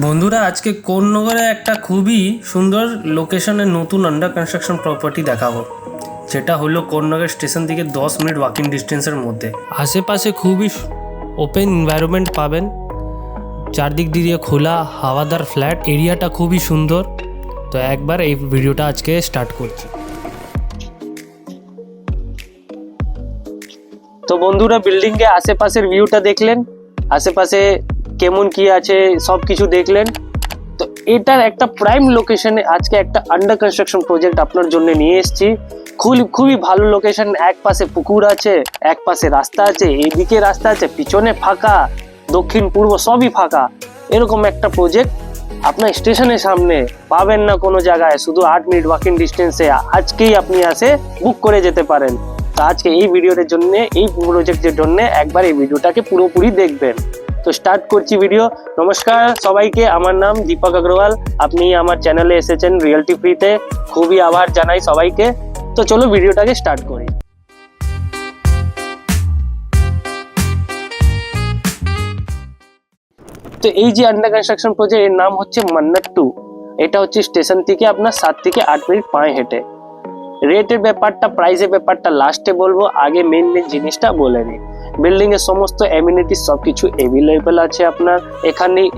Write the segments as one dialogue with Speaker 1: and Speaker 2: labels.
Speaker 1: বন্ধুরা আজকে কোন্নগরে একটা খুবই সুন্দর লোকেশনের নতুন আন্ডার কনস্ট্রাকশন প্রপার্টি দেখাবো, যেটা হলো কোন্নগর স্টেশন থেকে 10 মিনিট ওয়াকিং ডিস্টেন্সের মধ্যে। আশেপাশে খুবই ওপেন এনভায়রনমেন্ট পাবেন, চারদিক দিয়ে খোলা হাওয়াদার ফ্ল্যাট, এরিয়াটা খুবই সুন্দর। তো একবার এই ভিডিওটা আজকে স্টার্ট করছি।
Speaker 2: তো বন্ধুরা বিল্ডিংয়ে আশেপাশের ভিউটা দেখলেন, আশেপাশে কেমন কি আছে সব কিছু দেখলেন। তো এটার একটা প্রাইম লোকেশনে আজকে একটা আন্ডার কনস্ট্রাকশন প্রজেক্ট আপনার জন্য নিয়ে এসেছি। খুবই ভালো লোকেশন, এক পাশে পুকুর আছে, এক পাশে রাস্তা আছে, এদিকে রাস্তা আছে, পিছনে ফাঁকা, দক্ষিণ পূর্ব সবই ফাঁকা। এরকম একটা প্রজেক্ট আপনার স্টেশনের সামনে পাবেন না কোনো জায়গায়, শুধু 8 মিনিট ওয়াকিং ডিস্টেন্সে আজকেই আপনি আসে বুক করে যেতে পারেন। তো আজকে এই ভিডিওর জন্য, এই প্রজেক্টের জন্য একবার এই ভিডিওটাকে পুরোপুরি দেখবেন। তো স্টার্ট করছি ভিডিও। নমস্কার সবাইকে, আমার নাম দীপক अग्रवाल। আপনি আমার চ্যানেলে এসেছেন রিয়েলটি ফ্রিতে, খুবই আভার জানাই সবাইকে। তো চলো ভিডিওটাকে স্টার্ট করি। তো এই যে আন্ডার কনস্ট্রাকশন প্রজেক্ট, এর নাম হচ্ছে মান্নাত 2। এটা হচ্ছে স্টেশন থেকে আপনার 7 থেকে 8 মিনিট পায়ে হেঁটে। রেটের ব্যাপারটা, প্রাইসের ব্যাপারটা লাস্টে বলবো, আগে মেন জিনিসটা বলে নিই। বিল্ডিং এর সমস্ত এমিনিটিস সবকিছু অ্যাভেলেবেল আছে আপনার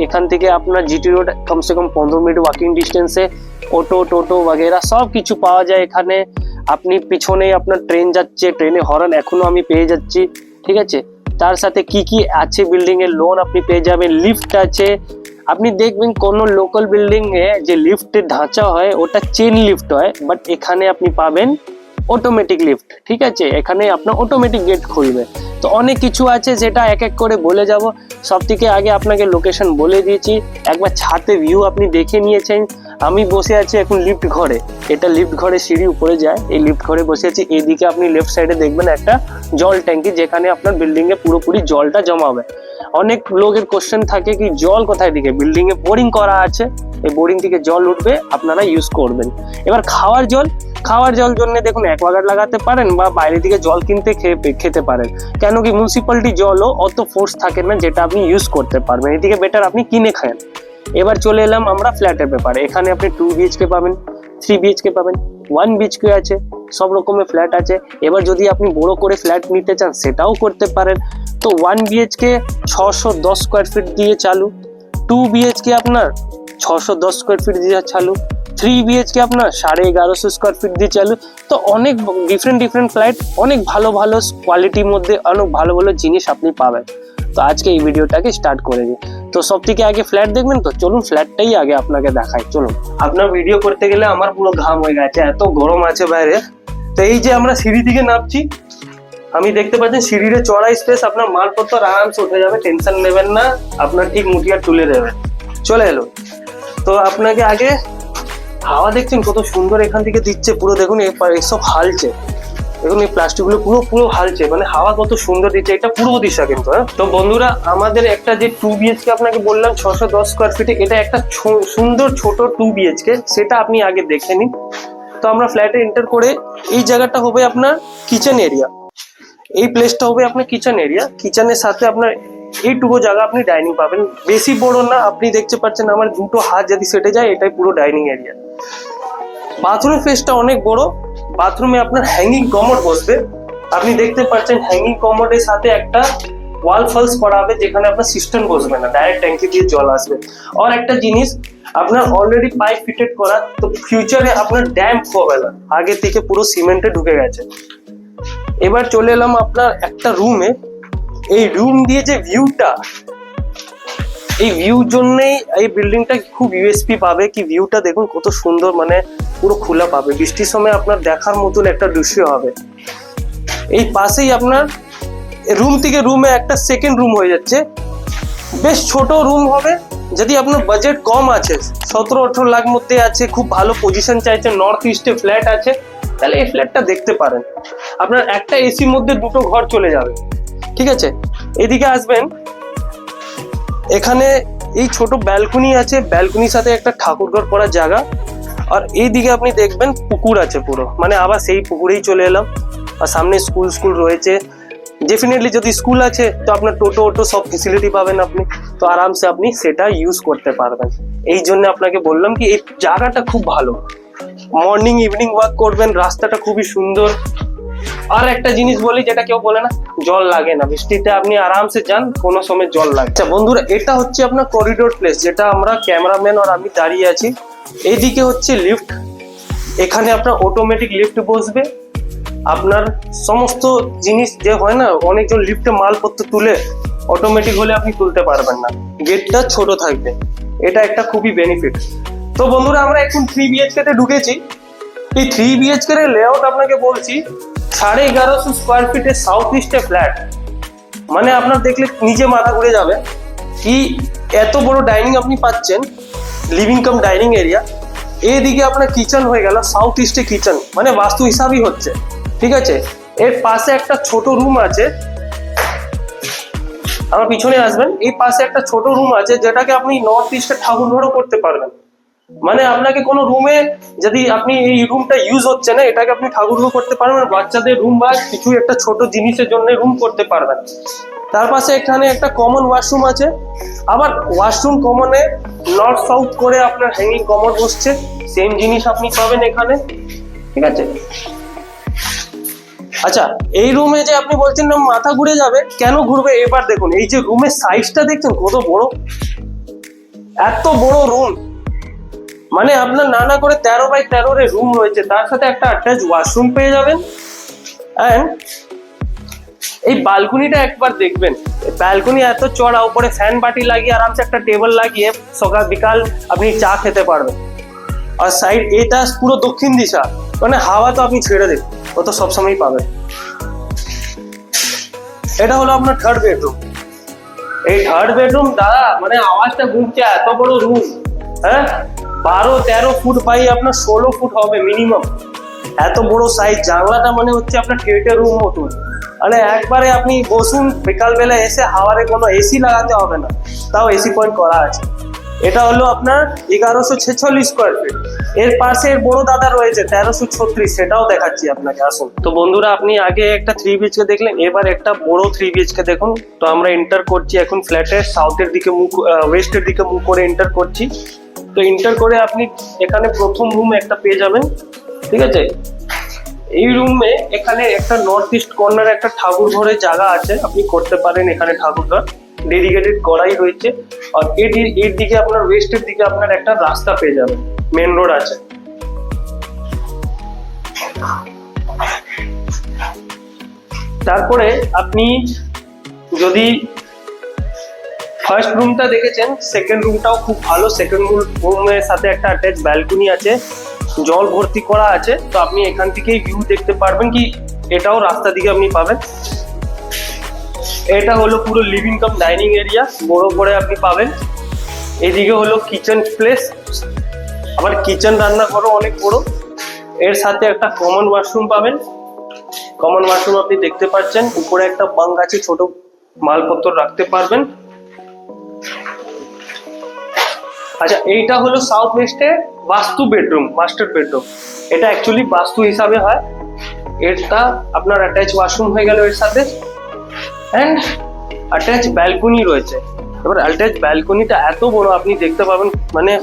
Speaker 2: এখান থেকে আপনার জিটি রোড কমসে কম 15 মিনিট ওয়াকিং ডিস্টেন্সে। অটো টোটো वगैरह সব কিছু পাওয়া যায় এখানে। আপনি পিছনে আপনার ট্রেন যাচ্ছে, ট্রেনে হর্ন এখনো আমি পেয়ে যাচ্ছি, ঠিক আছে। তার সাথে কি আছে বিল্ডিং এর লোন আপনি পেয়ে যাবেন, লিফট আছে। আপনি দেখবেন কোনো লোকাল বিল্ডিং এ যে লিফটের ঢাঁচা হয় ওটা চেন লিফট হয়, বাট এখানে আপনি পাবেন অটোমেটিক লিফট, ঠিক আছে। এখানে আপনার অটোমেটিক গেট খুলবে। তো অনেক কিছু আছে যেটা এক এক করে বলে যাব। সব থেকে আগে আপনাকে লোকেশন বলে দিয়েছি, একবার ছাদে ভিউ আপনি দেখে নিয়েছেন। আমি বসে আছি এখন লিফট ঘরে, এটা লিফট ঘরে সিঁড়ি উপরে যায়, এই লিফট ঘরে বসে আছি। এদিকে আপনি লেফট সাইডে দেখবেন একটা জল ট্যাঙ্কি, যেখানে আপনার বিল্ডিং এ পুরোপুরি জলটা জমা হবে। অনেক লোকের কোশ্চেন থাকে কি জল কোথায় দিকে, বিল্ডিং এ বোরিং করা আছে, এই বোরিং থেকে জল উঠবে, আপনারা ইউজ করবেন। এবার খাওয়ার জল জন্য দেখুন অ্যাকোয়াগার্ড লাগাতে পারেন বা বাইরে থেকে জল কিনতে খেতে পারেন। কেন কি মিউনিসিপ্যালিটি জলও অত ফোর্স থাকে না যেটা আপনি ইউজ করতে পারবেন, এদিকে বেটার আপনি কিনে খান। এবার চলে এলাম আমরা ফ্ল্যাটের ব্যাপারে। এখানে আপনি 2 বিএইচকে পাবেন, 3 বিএইচকে পাবেন, 1 বিএইচকে আছে, সব রকমের ফ্ল্যাট আছে। এবার যদি আপনি বড় করে ফ্ল্যাট নিতে চান সেটাও করতে পারেন। তো 1 বিএইচকে 610 স্কোয়ার ফিট দিয়ে চালু, 2 বিএইচকে আপনার 610 স্কোয়ার ফিট দিয়ে চালু, 3 বিএইচকে আপনার 1150 স্কোয়ার ফিট দিয়ে চালু। তো অনেক ডিফারেন্ট ফ্ল্যাট, অনেক ভালো কোয়ালিটির মধ্যে অনেক ভালো জিনিস আপনি পাবেন। তো আজকে এই ভিডিওটাকে স্টার্ট করে দিই। তো সব থেকে আগে ফ্ল্যাট দেখবেন, তো চলুন ফ্ল্যাটটাই আগে আপনাকে দেখাই। চলুন, আপনার ভিডিও করতে গেলে আমার পুরো ঘাম হয়ে গেছে, এত গরম আছে বাইরে। তো এই যে আমরা সিঁড়ি থেকে নামছি, আমি দেখতে পাচ্ছেন সিঁড়ির চড়াই স্পেস, আপনার মালপত্র আরামসে উঠে যাবে, টেনশন নেবেন না, আপনার ঠিক মুঠিয়া তুলে দেবে। চলে এলো। তো আপনাকে আগে হাওয়া দেখছেন কত সুন্দর এখান থেকে দিচ্ছে, পুরো দেখুন এসব হালছে, দেখুন এই প্লাস্টিক গুলো পুরো হালছে, মানে হাওয়া কত সুন্দর দিচ্ছে। এটা পূর্ব দিশা কিন্তু। তো বন্ধুরা আমাদের একটা যে 2 বিএইচকে আপনাকে বললাম 610 স্কোয়ার ফিটে, এটা একটা সুন্দর ছোট 2 বিএইচকে, সেটা আপনি আগে দেখে নিন। তো আমরা ফ্ল্যাটে এন্টার করে এই জায়গাটা হবে আপনার কিচেন এরিয়া, এই প্লেসটা হবে আপনার কিচেন এরিয়া। কিচেনের সাথে আপনার এইটুকু জায়গা আপনি ডাইনিং পাবেন, বেশি বড় না। আপনি দেখতে পাচ্ছেন আমার দুটো হাত যদি সেটে যায়, এটাই পুরো ডাইনিং এরিয়া। বাথরুমের ফেসটা অনেক বড়, বাথরুমে আপনার হ্যাঙ্গিং কমোড বসবে। আপনি দেখতে পাচ্ছেন হ্যাঙ্গিং কমোডের সাথে একটা ওয়াল ফলস করা হবে, যেখানে আপনার সিস্টেম বসবে না, ডাইরেক্ট ট্যাঙ্কি দিয়ে জল আসবে। আর একটা জিনিস, আপনার অলরেডি পাইপ ফিটেড করা, তো ফিউচারে আপনার ড্যাম্প হবে না, আগে থেকে পুরো সিমেন্টে ঢুকে গেছে। এবার চলে এলাম আপনার একটা রুমে। এই রুম দিয়ে যে ভিউটা, এই ভিউর জন্যই এই বিল্ডিংটা খুব ইউএসপি পাবে। কি ভিউটা দেখুন কত সুন্দর, মানে পুরো খোলা পাবে, বৃষ্টির সময় আপনার দেখার মতন একটা দৃশ্য হবে। এই পাশেই আপনার রুম থেকে রুমে একটা সেকেন্ড রুম হয়ে যাচ্ছে, বেশ ছোট রুম হবে। যদি আপনার বাজেট কম আছে, 17-18 লাখ মধ্যে আছে, খুব ভালো পজিশন চাইছে, নর্থ ইস্টে ফ্ল্যাট আছে, তাহলে এই ফ্ল্যাটটা দেখতে পারেন। আপনার একটা এসির মধ্যে দুটো ঘর চলে যাবে, ঠিক আছে। এদিকে আসবেন, এখানে এই ছোট ব্যালকনি আছে, ব্যালকনির সাথে একটা ঠাকুরঘর করার জায়গা। আর এইদিকে আপনি দেখবেন পুকুর আছে পুরো, মানে আবার সেই পুকুরেই চলে এলাম। আর সামনে স্কুল রয়েছে, ডেফিনেটলি যদি স্কুল আছে তো আপনার টোটো সব ফেসিলিটি পাবেন আপনি, তো আরামসে আপনি সেটা ইউজ করতে পারবেন। এই জন্য আপনাকে বললাম কি এই জায়গাটা খুব ভালো, মর্নিং ইভিনিং ওয়াক করবেন, রাস্তাটা খুবই সুন্দর। আর একটা জিনিস বলি যেটা কেউ বলে না, জল লাগে না বৃষ্টিতে, আপনি আরামসে যান, কোনো সময় জল লাগে। আচ্ছা বন্ধুরা, এটা হচ্ছে আপনার করিডোর প্লেস, যেটা আমরা ক্যামেরাম্যান আর আমি দাঁড়িয়ে আছি। এইদিকে হচ্ছে লিফট, এখানে আপনার অটোমেটিক লিফট বসবে। আপনার সমস্ত জিনিস যে হয় না, অনেকজন লিফটে মালপত্র তুলে, অটোমেটিক হলে আপনি তুলতে পারবেন না, গেটটা ছোট থাকবে, এটা একটা খুবই বেনিফিট। তো বন্ধুরা, আমরা এখন 3 BHK তে ঢুকেছি। এই 3 BHK এর লেআউট আপনাকে বলছি, 1150 স্কোয়ার ফিটের সাউথ ইস্টে ফ্ল্যাট। মানে আপনার দেখলে নিজে মাথা ঘুরে যাবে কি এত বড় ডাইনিং আপনি পাচ্ছেন, লিভিং কাম ডাইনিং এরিয়া। এইদিকে আপনার কিচেন হয়ে গেল, সাউথ ইস্টে কিচেন, মানে বাস্তু হিসাবই হচ্ছে, ঠিক আছে। এর পাশে একটা ছোট রুম আছে, আমার পিছনে আসবেন, এই পাশে একটা ছোট রুম আছে যেটাকে আপনি নর্থ ইস্টে ঠাকুর ঘরও করতে পারবেন। মানে আপনাকে কোনো রুমে যদি আপনি এই রুমটা ইউজ হচ্ছে না, এটাকে আপনি ঠাকুর ঘর করতে পারবেন, বাচ্চাদের রুম বা কিছু একটা ছোট জিনিসের জন্য রুম করতে পারবেন। তার পাশে এখানে একটা কমন ওয়াশরুম আছে, আবার ওয়াশরুম কমনে নর্থ সাউথ করে আপনার হ্যাঙ্গিং কমন বসছে, সেম জিনিস আপনি পাবেন এখানে, ঠিক আছে। আচ্ছা, এই রুমে যে আপনি বলছেন না মাথা ঘুরে যাবে, কেন ঘুরবে এবার দেখুন, এই যে রুমের সাইজটা দেখছেন কত বড়, এত বড় রুম। মানে আপনার নানা করে 13 বাই 13 এর রুম রয়েছে, তার সাথে একটা অ্যাটাচ ওয়াশরুম পেয়ে যাবেন। এন্ড এই বালকনিটা একবার দেখবেন, ব্যালকনি এত চড়া, উপরে ফ্যান বাটি লাগিয়ে আরামসে একটা টেবিল লাগিয়ে সকাল বিকাল আপনি চা খেতে পারবেন। আর সাইড এটা পুরো দক্ষিণ দিশা, মানে হাওয়া তো আপনি ছেড়ে দিন, ও তো সবসময় পাবেন। এটা হলো আপনার থার্ড বেডরুম। এই থার্ড বেডরুম দাদা, মানে আওয়াজটা ঘুরছে, এত বড় রুম, হ্যাঁ 12-13 ফুট বাই আপনার 16 ফুট হবে মিনিমাম, এত বড় সাইজ। জানলাটা মানে হচ্ছে আপনার থিয়েটার রুম মতন, মানে একবারে আপনি বসুন, বিকালবেলা এসে হাওয়ারে কোনো এসি লাগাতে হবে না, তাও এসি পয়েন্ট করা আছে। এটা হলো আপনার 1146 স্কোয়ার ফিট। এর পাশে এর বড় দাদা রয়েছে 1336, সেটাও দেখাচ্ছি আপনাকে, আসুন। তো বন্ধুরা, আপনি আগে একটা 3 BHK দেখলেন, এবার একটা বড় 3 BHK দেখুন। তো আমরা এন্টার করছি এখন ফ্ল্যাটের সাউথের দিকে মুখ, ওয়েস্টের দিকে মুখ করে এন্টার করছি। তো এন্টার করে আপনি এখানে প্রথম রুম একটা পেয়ে যাবেন, ঠিক আছে। এই রুমে এখানে একটা নর্থ ইস্ট কর্নারে একটা ঠাকুর ঘরের জায়গা আছে, আপনি করতে পারেন এখানে ঠাকুর ঘর, ডেডিকেটেড করাই রয়েছে। আর এর দিকে আপনার ওয়েস্টের দিকে আপনার একটা রাস্তা পেয়ে যাবেন, মেন রোড আছে। তারপরে আপনি যদি ফার্স্ট রুমটা দেখেছেন, সেকেন্ড রুমটাও খুব ভালো। সেকেন্ড রুমের সাথে একটা অ্যাটাচ ব্যালকনি আছে, জল ভর্তি করা আছে, তো আপনি এখান থেকেই ভিউ দেখতে পারবেন, কি এটাও রাস্তা দিকে আপনি পাবেন। এটা হলো পুরো লিভিং কাম ডাইনিং এরিয়া, বড় করে আপনি পাবেন। এদিকে হলো কিচেন প্লেস, আবার কিচেন রান্নাঘরও অনেক বড়। এর সাথে একটা কমন ওয়াশরুম পাবেন, কমন ওয়াশরুম আপনি দেখতে পাচ্ছেন, উপরে একটা বাঙ্ক আছে, ছোট মালপত্র রাখতে পারবেন। আচ্ছা, এইটা হলো সাউথ ওয়েস্টে বাস্তু বেডরুম, মাস্টার বেডরুম। এটা অ্যাকচুয়ালি বাস্তু হিসাবে হয়। এটা আপনার অ্যাটাচ ওয়াশরুম হয়ে গেল এর সাথে, অ্যান্ড অ্যাটাচ ব্যালকনি রয়েছে। এবার অ্যাটাচ ব্যালকনিটা এত বড় আপনি দেখতে পাবেন, মানে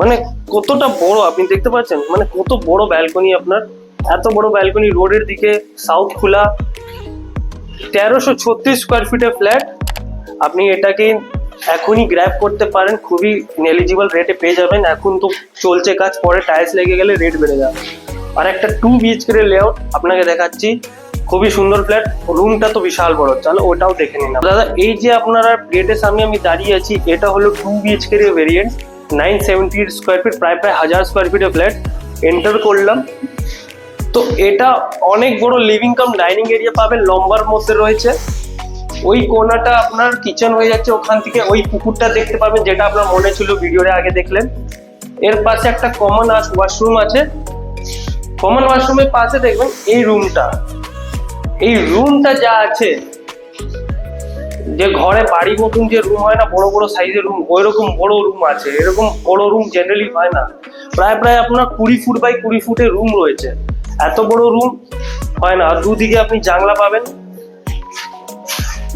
Speaker 2: মানে কতটা বড় আপনি দেখতে পাচ্ছেন, মানে কত বড় ব্যালকনি আপনার, এত বড় ব্যালকনি, রোডের দিকে, সাউথ খোলা। 1336 স্কোয়ার ফিটের ফ্ল্যাট, আপনি এটাকে এখনই গ্র্যাব করতে পারেন, খুবই এলিজিবল রেটে পেয়ে যাবেন। এখন তো চলছে কাজ, পরে টাইলস লেগে গেলে রেট বেড়ে যাবে। আর একটা 2 BHK এর লেআউট আপনাকে দেখাচ্ছি, খুবই সুন্দর ফ্ল্যাট, রুমটা তো বিশাল বড়, চলো ওটাও দেখে নিন দাদা। এই যে আপনারা গেটের সামনে আমি দাঁড়িয়ে আছি, এটা হলো 2 BHK এর ভেরিয়েন্ট, 978 স্কোয়ার ফিট, প্রায় 1000 স্কোয়ার ফিটের ফ্ল্যাট। এন্টার করলাম, তো এটা অনেক বড় লিভিং কাম ডাইনিং এরিয়া পাবেন, লম্বার মধ্যে রয়েছে। ওই কোনাটা আপনার কিচেন হয়ে যাচ্ছে, ওখান থেকে ওই পুকুরটা দেখতে পাবেন, যেটা আপনার মনে ছিল ভিডিওরে আগে দেখলেন। এর পাশে একটা কমন ওয়াশরুম আছে, কমন ওয়াশরুমের পাশে দেখবেন এই রুমটা। এই রুমটা যা আছে, যে ঘরে বাড়ি মতন যে রুম হয় না, বড় বড় সাইজের রুম, ওই রকম বড় রুম আছে। এরকম বড় রুম জেনারেলি হয় না, প্রায় আপনার 20 ফুট বাই 20 ফুটের রুম রয়েছে, এত বড় রুম।
Speaker 1: হয় না। আর দুদিকে আপনি জানলা পাবেন,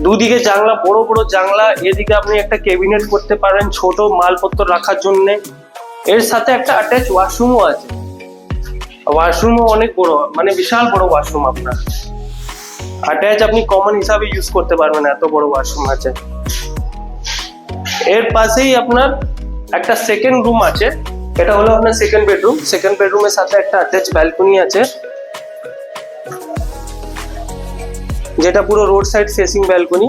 Speaker 1: দুদিকে জানলা, বড় বড় জানলা। এদিকে আপনি একটা ক্যাবিনেট করতে পারেন ছোট মালপত্র রাখার জন্য। এর সাথে একটা অ্যাটাচ ওয়াশরুমও আছে, ওয়াশরুমও অনেক বড়, মানে বিশাল বড় ওয়াশরুম আপনার অ্যাটাচ, আপনি কমন হিসাবে ইউজ করতে পারবেন, এত বড় ওয়াশরুম আছে। এর পাশেই আপনার একটা সেকেন্ড রুম আছে, এটা হলো আপনার সেকেন্ড বেডরুম। সেকেন্ড বেডরুমের সাথে একটা অ্যাটাচ ব্যালকনি আছে, যেটা পুরো রোড সাইড ফেসিং ব্যালকনি,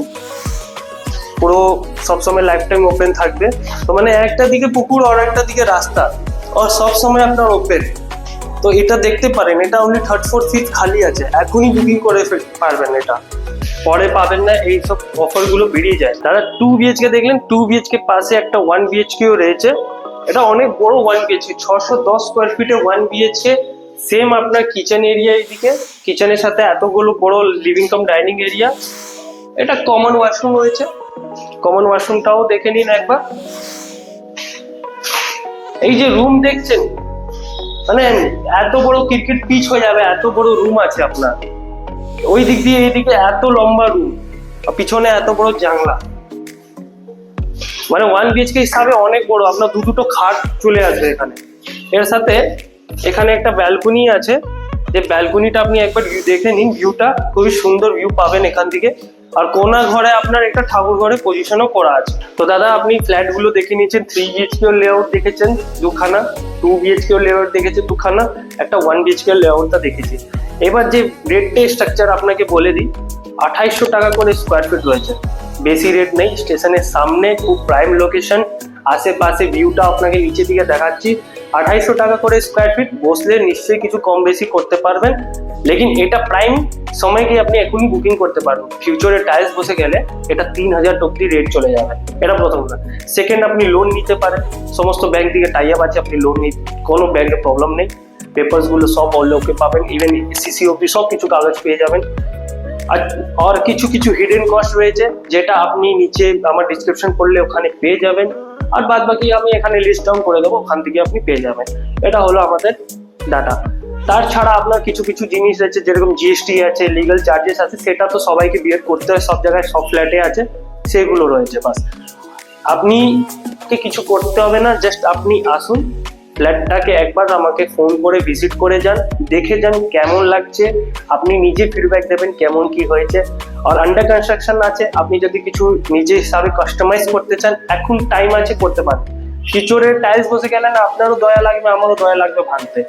Speaker 1: পুরো সবসময় লাইফ টাইম ওপেন থাকবে। তো মানে একটা দিকে পুকুর আর একটা দিকে রাস্তা, আর সবসময় আপনার ওপেন। তো এটা দেখতে পারেন, এটা অনলি 3rd 4th 5th খালি আছে, এখনই বুকিং করে পারবেন, এটা পরে পাবেন না, এইসব অফার গুলো বেরিয়ে যায়। দাদা 2 BHK দেখলেন, 2 BHK পাশে একটা 1 BHKও রয়েছে। এটা অনেক বড় 1 BHK, 610 স্কোয়ার ফিটে 1 BHK। সেম আপনার কিচেন এরিয়া, এদিকে কিচেনের সাথে এতগুলো বড় লিভিং কাম ডাইনিং এরিয়া। এটা কমন ওয়াশরুম রয়েছে, কমন ওয়াশরুমটাও দেখে নিন একবার। এই যে রুম দেখছেন, মানে এত বড় ক্রিকেট পিচ হয়ে যাবে, এত বড় রুম আছে আপনার। ওই দিক দিয়ে এইদিকে এত লম্বা রুম, পিছনে এত বড় জানলা, মানে 1 BHK হিসাবে অনেক বড়। আপনার দুটো খাট চলে আসবে এখানে। এর সাথে এখানে একটা ব্যালকনি আছে, যে ব্যালকনিটা আপনি একবার দেখে নিন, ভিউটা খুবই সুন্দর ভিউ পাবেন এখান থেকে। আর কোনা ঘরে আপনার একটা ঠাকুর ঘরে পজিশনও করা আছে। তো দাদা আপনি ফ্ল্যাট গুলো দেখে নিয়েছেন, 3 BHK লেআউট দেখেছেন দুখানা, 2 BHK লেআউট দেখেছেন দুখানা, একটা 1 BHK লেআউটটা দেখেছি। এবার যে রেটটা স্ট্রাকচার আপনাকে বলে দিই, 2800 টাকা করে স্কোয়ার ফিট রয়েছে, বেশি রেট নেই। স্টেশনের সামনে, খুব প্রাইম লোকেশন, আশেপাশে ভিউটা আপনাকে নিচে দিকে দেখাচ্ছি। 2800 টাকা করে স্কোয়ার ফিট, বসলে নিশ্চয়ই কিছু কম বেশি করতে পারবেন। লেকিন এটা প্রাইম সময় গিয়ে আপনি এখনই বুকিং করতে পারবেন। ফিউচারে টাইলস বসে গেলে এটা 3000 অব্দি রেট চলে যাবে, এটা প্রথম কথা। সেকেন্ড, আপনি লোন নিতে পারেন, সমস্ত ব্যাংক থেকে টাই আপ আছে, আপনি লোন নিতে, কোনো ব্যাংকে প্রবলেম নেই। পেপারস গুলো সব ওকে পাবেন, ইভেন সিসি অব্দি সব কিছু কাগজ পেয়ে যাবেন। আর কিছু কিছু হিডেন কস্ট রয়েছে, যেটা আপনি নিচে আমার ডিসক্রিপশন করলে ওখানে পেয়ে যাবেন। আর বাদ বাকি আমি এখানে লিস্ট ডাউন করে দেবো, ওখান থেকে আপনি পেয়ে যাবেন। এটা হলো আমাদের ডাটা। তার ছাড়া আপনার কিছু কিছু জিনিস আছে, যেরকম GST আছে, লিগাল চার্জেস আছে, সেটা তো সবাইকে বিয়ার করতে হয়, সব জায়গায় সব ফ্ল্যাটে আছে, সেগুলো রয়েছে। বাস আপনি কিছু করতে হবে না, জাস্ট আপনি আসুন, ফ্ল্যাটটাকে একবার আমাকে ফোন করে ভিজিট করে যান, দেখে যান কেমন লাগছে, আপনি নিজে ফিডব্যাক দেবেন কেমন কি হয়েছে। আর আন্ডার কনস্ট্রাকশন আছে, আপনি যদি কিছু নিজে হিসাবে কাস্টমাইজ করতে চান, এখন টাইম আছে, করতে পারেন। ফিউচারে টাইলস বসে গেলে না, আপনারও দয়া লাগবে, আমারও দয়া লাগবে ভাঙতে,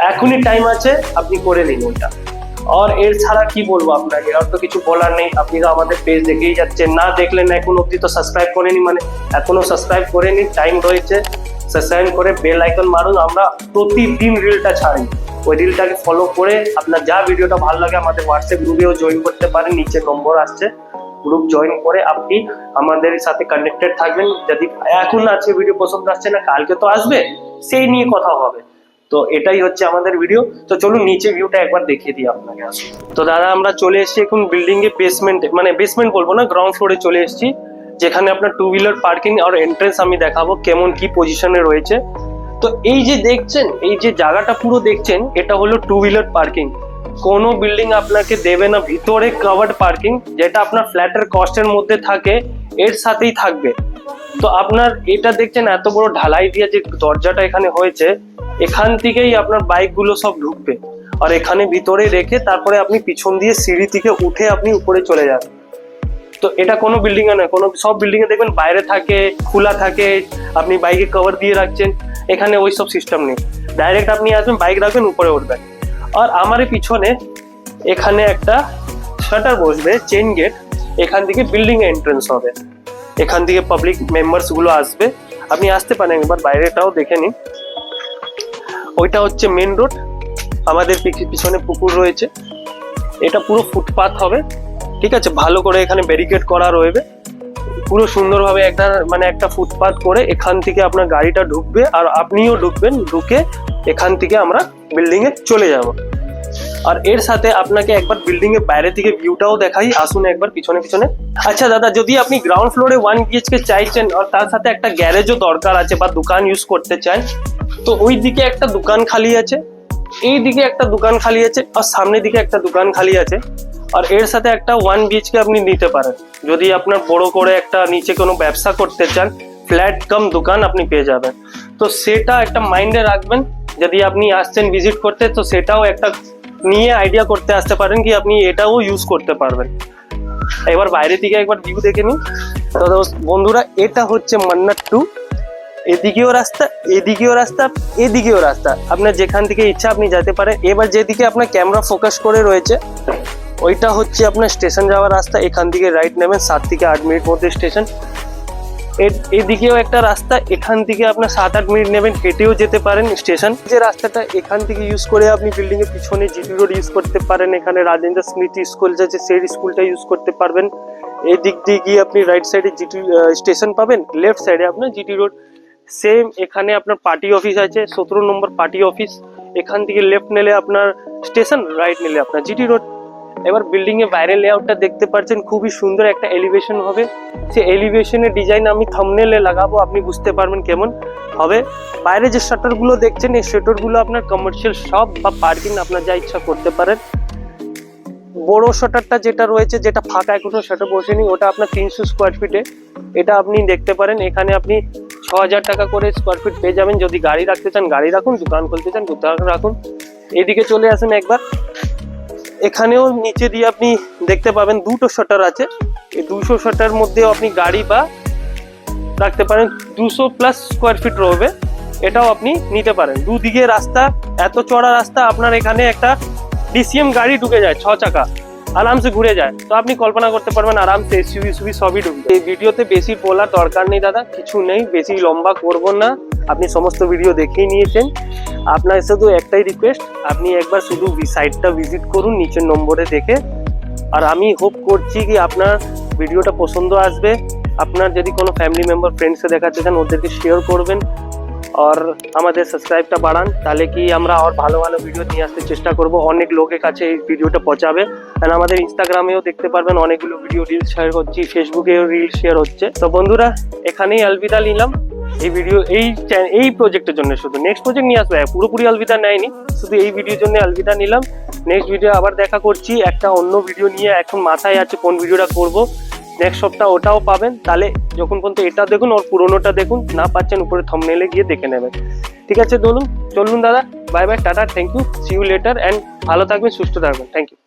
Speaker 1: এখনই টাইম আছে, আপনি করে নিন ওইটা। আর এর ছাড়া কি বলবো আপনাকে, আর তো কিছু বলার নেই। আপনি তো আমাদের পেজ দেখেই যাচ্ছেন, না দেখলেন এখন অব্দি তো সাবস্ক্রাইব করেনি, মানে এখনো সাবস্ক্রাইব করে নিন, টাইম রয়েছে। সাবস্ক্রাইব করে বেল আইকন মারুন, আমরা প্রতিদিন রিলটা ছাড়ি, ওই রিলটাকে ফলো করে আপনার যা ভিডিওটা ভালো লাগে আমাদের হোয়াটসঅ্যাপ গ্রুপেও জয়েন করতে পারেন, নিচে নম্বর আসছে, গ্রুপ জয়েন করে আপনি আমাদের সাথে কানেক্টেড থাকবেন। যদি এখন আজকে ভিডিও পছন্দ আসছে না, কালকে তো আসবে, সেই নিয়ে কথা হবে। তো এটাই হচ্ছে আমাদের ভিডিও। তো চলুন নিচে ভিউটা একবার দেখিয়ে দিই আপনাকে। তো দাদা আমরা চলে এসেছি এখন বিল্ডিং এর বেসমেন্টে, মানে বেসমেন্ট বলবো না, গ্রাউন্ড ফ্লোরে চলে এসেছি, যেখানে আপনার 2 হুইলার পার্কিং আর এন্ট্রেন্স আমি দেখাবো কেমন কি পজিশনে রয়েছে। তো এই যে দেখছেন, এই যে জায়গাটা পুরো দেখছেন, এটা হলো 2 হুইলার পার্কিং। কোনো বিল্ডিং আপনাকে দেবে না ভিতরে কভার্ড পার্কিং, যেটা আপনার ফ্ল্যাটের কস্টের মধ্যে থাকে, এর সাথেই থাকবে। তো আপনার এটা দেখছেন এত বড় ঢালাই দিয়ে যে দরজাটা এখানে হয়েছে, এখান থেকেই আপনার বাইকগুলো সব ঢুকবে। আর এখানে ভিতরে রেখে তারপরে আপনি পিছন দিয়ে সিঁড়ি থেকে উঠে আপনি উপরে চলে যাবেন। তো এটা কোনো বিল্ডিং এ নয়, কোনো সব বিল্ডিং এ দেখবেন বাইরে থাকে, খোলা থাকে, আপনি বাইকে কভার দিয়ে রাখছেন, এখানে ওই সব সিস্টেম নেই। ডাইরেক্ট আপনি আসবেন, বাইক রাখবেন, উপরে উঠবেন। আর আমার পিছনে এখানে একটা শাটার বসবে, চেইন গেট, এখান থেকে বিল্ডিং এ এন্ট্রেন্স হবে, এখান থেকে পাবলিক মেম্বার্স গুলো আসবে। আপনি আসতে পারেন, একবার বাইরেটাও দেখে নিন। ওইটা হচ্ছে মেন রোড, আমাদের পিছনে পুকুর রয়েছে, এটা পুরো ফুটপাথ হবে, ঠিক আছে। ভালো করে এখানে ব্যারিকেড করা রয়েছে, পুরো সুন্দরভাবে একটা ফুটপাথ করে এখান থেকে আপনার গাড়িটা ঢুকবে, আর আপনিও ঢুকবেন, ঢুকে এখান থেকে আমরা বিল্ডিং এ চলে যাব। আর এর সাথে আপনাকে একবার বিল্ডিং এর বাইরে থেকে ভিউটাও দেখাই, আসুন একবার পিছনে পিছনে। আচ্ছা দাদা, যদি আপনি গ্রাউন্ড ফ্লোরে 1 BHK চাইছেন আর তার সাথে একটা গ্যারেজও দরকার আছে বা দোকান ইউজ করতে চান, তো ওই দিকে একটা দোকান খালি আছে,
Speaker 2: এই দিকে একটা দোকান খালি আছে আর সামনের দিকে একটা দোকান খালি আছে, আর এর সাথে একটা 1 BHK আপনি নিতে পারেন। যদি আপনার বড় করে একটা নিচে কোনো ব্যবসা করতে চান, ফ্ল্যাট কাম দোকান আপনি পেয়ে যাবেন। তো সেটা একটা মাইন্ডে রাখবেন, যদি আপনি আসছেন ভিজিট করতে, তো সেটাও একটা নিয়ে আইডিয়া করতে আসতে পারেন কি আপনি এটাও ইউজ করতে পারবেন। এবার বাইরে থেকে একবার ভিউ দেখে নিন। তো বন্ধুরা, এটা হচ্ছে মান্নাত 2। এদিকেও রাস্তা, এদিকেও রাস্তা, এদিকেও রাস্তা, আপনার যেখান থেকে ইচ্ছা আপনি যেতে পারেন। এবার যেদিকে আপনার ক্যামেরা ফোকাস করে রয়েছে ওইটা হচ্ছে আপনার স্টেশন যাওয়ার রাস্তা। এখান থেকে রাইট নেবেন, 7 থেকে 8 মিনিট মধ্যে স্টেশন। এদিকেও একটা রাস্তা, এখান থেকে আপনার 7-8 মিনিট নেবেন, হেঁটেও যেতে পারেন স্টেশন। যে রাস্তাটা এখান থেকে ইউজ করে আপনি বিল্ডিং এর পিছনে জিটি রোড ইউজ করতে পারেন। এখানে রাজেন্দ্র স্মৃতি স্কুল আছে, সেই স্কুলটা ইউজ করতে পারবেন। এই দিক দিয়ে গিয়ে আপনি রাইট সাইডে জিটি স্টেশন পাবেন, লেফট সাইডে আপনার জিটি রোড। সেম এখানে আপনার পার্টি অফিস আছে, 17 নম্বর পার্টি অফিস। এখান থেকে লেফট নিলে আপনার স্টেশন, রাইট নিলে আপনার জিটি রোড। এবার বিল্ডিং এর বাইরের লেআউটটা দেখতে পাচ্ছেন, খুবই সুন্দর একটা এলিভেশন হবে। সে এলিভেশনের ডিজাইন আমি থাম্বনেলে লাগাবো, আপনি বুঝতে পারবেন কেমন হবে। বাইরে যে শাটার গুলো দেখছেন, এই শাটার গুলো আপনার কমার্শিয়াল শপ বা পার্কিং আপনার যা ইচ্ছা করতে পারেন। বড় শাটারটা যেটা রয়েছে, যেটা ফাঁকা এখনো শাটার বসেনি, ওটা আপনার 300 স্কোয়ার ফিটে। এটা আপনি দেখতে পারেন। এখানে আপনি 6000 টাকা করে স্কোয়ার ফিট পেয়ে যাবেন। যদি গাড়ি রাখতে চান গাড়ি রাখুন, দোকান খুলতে চান দোকান রাখুন। এদিকে চলে আসেন একবার, এখানেও নিচে দিয়ে আপনি দেখতে পাবেন 2টো শাটার আছে। এই 200 শাটার মধ্যেও আপনি গাড়ি বা রাখতে পারেন, 200+ স্কোয়ার ফিট রবে, এটাও আপনি নিতে পারেন। দুদিকে রাস্তা, এত চড়া রাস্তা, আপনার এখানে একটা ডিসিএম গাড়ি ঢুকে যায় 6 চাকা, আরামসে ঘুরে যায়। তো আপনি কল্পনা করতে পারবেন আরামসে এসইউভি সবই ঢুকবে। এই ভিডিওতে বেশি বলার দরকার নেই দাদা, কিছু নেই, বেশি লম্বা করব না, আপনি সমস্ত ভিডিও দেখেই নিয়েছেন। আপনার শুধু একটাই রিকোয়েস্ট, আপনি একবার শুধু সাইটটা ভিজিট করুন নিচের নম্বরে দেখে। আর আমি হোপ করছি কি আপনার ভিডিওটা পছন্দ আসবে। আপনার যদি কোনো ফ্যামিলি মেম্বার ফ্রেন্ডসকে দেখাতে চান ওদেরকে শেয়ার করবেন, আর আমাদের সাবস্ক্রাইবটা বাড়ান, তাহলে কি আমরা আর ভালো ভালো ভিডিও নিয়ে আসতে চেষ্টা করব, অনেক লোকের কাছে এই ভিডিওটা পৌঁছাবে। আর আমাদের ইনস্টাগ্রামেও দেখতে পারবেন অনেকগুলো ভিডিও রিলস শেয়ার হচ্ছে, ফেসবুকেও রিলস শেয়ার হচ্ছে। তো বন্ধুরা, এখানেই আলবিদা নিলাম এই ভিডিও, এই প্রজেক্টের জন্য। শুধু নেক্সট প্রজেক্ট নিয়ে আসবে, পুরোপুরি আলবিদা নেয়নি, শুধু এই ভিডিওর জন্য আলবিদা নিলাম। নেক্সট ভিডিও আবার দেখা করছি একটা অন্য ভিডিও নিয়ে। এখন মাথায় আছে কোন ভিডিওটা করব, নেক্সট সপ্তাহ ওটাও পাবেন। তাহলে যখন পর্যন্ত এটা দেখুন ওর পুরোনোটা দেখুন, না পাচ্ছেন উপরে থাম্বনেলে গিয়ে দেখে নেবেন। ঠিক আছে, চলুন দাদা, বাই বাই, টাটা, thank you, see you later, and ভালো থাকবেন, সুস্থ থাকবেন, থ্যাংক ইউ।